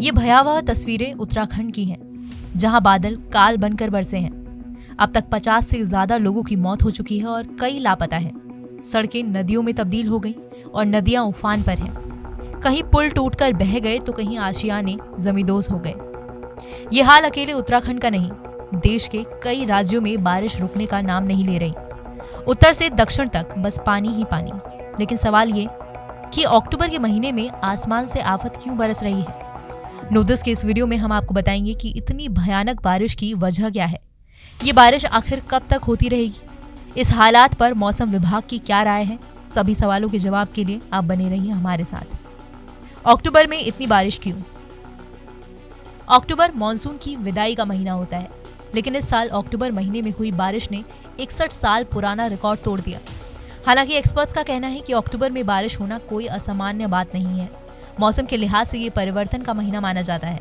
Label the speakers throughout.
Speaker 1: ये भयावह तस्वीरें उत्तराखंड की हैं, जहां बादल काल बनकर बरसे हैं। अब तक 50 से ज्यादा लोगों की मौत हो चुकी है और कई लापता हैं। सड़कें नदियों में तब्दील हो गईं और नदियां उफान पर हैं। कहीं पुल टूटकर बह गए तो कहीं आशियाने जमींदोज हो गए। ये हाल अकेले उत्तराखंड का नहीं, देश के कई राज्यों में बारिश रुकने का नाम नहीं ले रही। उत्तर से दक्षिण तक बस पानी ही पानी। लेकिन सवाल ये कि अक्टूबर के महीने में आसमान से आफत क्यों बरस रही है? नोदिस के इस वीडियो में हम आपको बताएंगे कि इतनी भयानक बारिश की वजह क्या है, ये बारिश आखिर कब तक होती रहेगी, इस हालात पर मौसम विभाग की क्या राय है। सभी सवालों के जवाब के लिए आप बने रहिए हमारे साथ। अक्टूबर में इतनी बारिश क्यों? अक्टूबर मानसून की विदाई का महीना होता है, लेकिन इस साल अक्टूबर महीने में हुई बारिश ने 61 साल पुराना रिकॉर्ड तोड़ दिया। हालांकि एक्सपर्ट्स का कहना है कि अक्टूबर में बारिश होना कोई असामान्य बात नहीं है। मौसम के लिहाज से ये परिवर्तन का महीना माना जाता है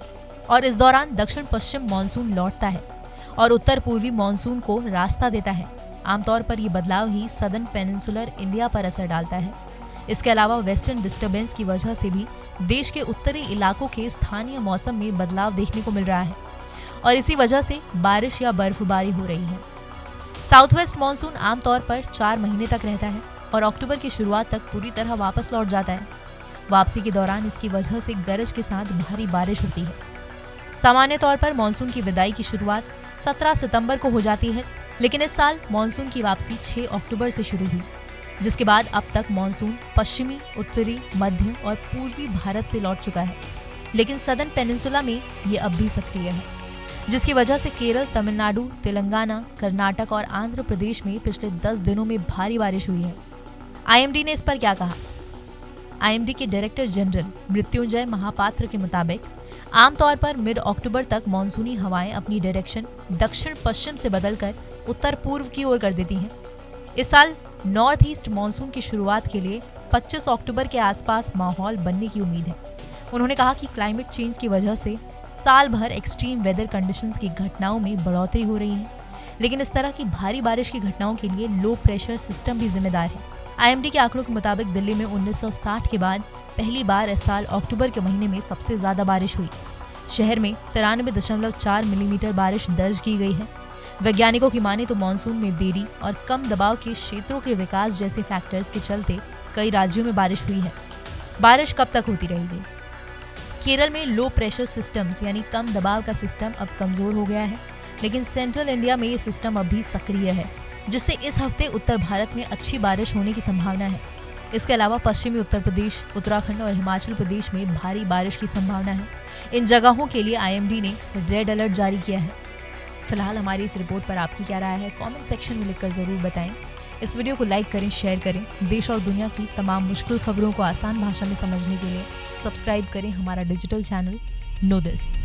Speaker 1: और इस दौरान दक्षिण पश्चिम मानसून लौटता है और उत्तर पूर्वी मानसून को रास्ता देता है। आमतौर पर ये बदलाव ही सदर्न पेनिनसुलर इंडिया पर असर डालता है। इसके अलावा वेस्टर्न डिस्टर्बेंस की वजह से भी देश के उत्तरी इलाकों के स्थानीय मौसम में बदलाव देखने को मिल रहा है और इसी वजह से बारिश या बर्फबारी हो रही है। साउथ वेस्ट मानसून आमतौर पर 4 महीने तक रहता है और अक्टूबर की शुरुआत तक पूरी तरह वापस लौट जाता है। वापसी के दौरान इसकी वजह से गरज के साथ भारी बारिश होती है। सामान्य तौर पर मानसून की विदाई की शुरुआत 17 सितंबर को हो जाती है, लेकिन इस साल मानसून की वापसी 6 अक्टूबर से शुरू हुई, जिसके बाद अब तक मानसून पश्चिमी, उत्तरी, मध्य और पूर्वी भारत से लौट चुका है। लेकिन सदर्न पेनिनसुला में ये अब भी सक्रिय है, जिसकी वजह से केरल, तमिलनाडु, तेलंगाना, कर्नाटक और आंध्र प्रदेश में पिछले 10 दिनों में भारी बारिश हुई है। आईएमडी ने इस पर क्या कहा? आईएमडी के डायरेक्टर जनरल मृत्युंजय महापात्र के मुताबिक आमतौर पर मिड अक्टूबर तक मानसूनी हवाएं अपनी डायरेक्शन दक्षिण पश्चिम से बदलकर उत्तर पूर्व की ओर कर देती हैं। इस साल नॉर्थ ईस्ट मानसून की शुरुआत के लिए 25 अक्टूबर के आसपास माहौल बनने की उम्मीद है। उन्होंने कहा कि क्लाइमेट चेंज की वजह से साल भर एक्सट्रीम वेदर कंडीशंस की घटनाओं में बढ़ोतरी हो रही है, लेकिन इस तरह की भारी बारिश की घटनाओं के लिए लो प्रेशर सिस्टम भी जिम्मेदार है। आईएमडी के आंकड़ों के मुताबिक दिल्ली में 1960 के बाद पहली बार इस साल अक्टूबर के महीने में सबसे ज्यादा बारिश हुई। शहर में 93.4 मिलीमीटर बारिश दर्ज की गई है। वैज्ञानिकों की माने तो मानसून में देरी और कम दबाव के क्षेत्रों के विकास जैसे फैक्टर्स के चलते कई राज्यों में बारिश हुई है। बारिश कब तक होती रहेगी? केरल में लो प्रेशर सिस्टम्स यानी कम दबाव का सिस्टम अब कमजोर हो गया है, लेकिन सेंट्रल इंडिया में ये सिस्टम अब भी सक्रिय है, जिससे इस हफ्ते उत्तर भारत में अच्छी बारिश होने की संभावना है। इसके अलावा पश्चिमी उत्तर प्रदेश, उत्तराखंड और हिमाचल प्रदेश में भारी बारिश की संभावना है। इन जगहों के लिए आईएमडी ने रेड अलर्ट जारी किया है। फिलहाल हमारी इस रिपोर्ट पर आपकी क्या राय है, कमेंट सेक्शन में लिखकर जरूर बताएं। इस वीडियो को लाइक करें, शेयर करें। देश और दुनिया की तमाम मुश्किल खबरों को आसान भाषा में समझने के लिए सब्सक्राइब करें हमारा डिजिटल चैनल नोदिस।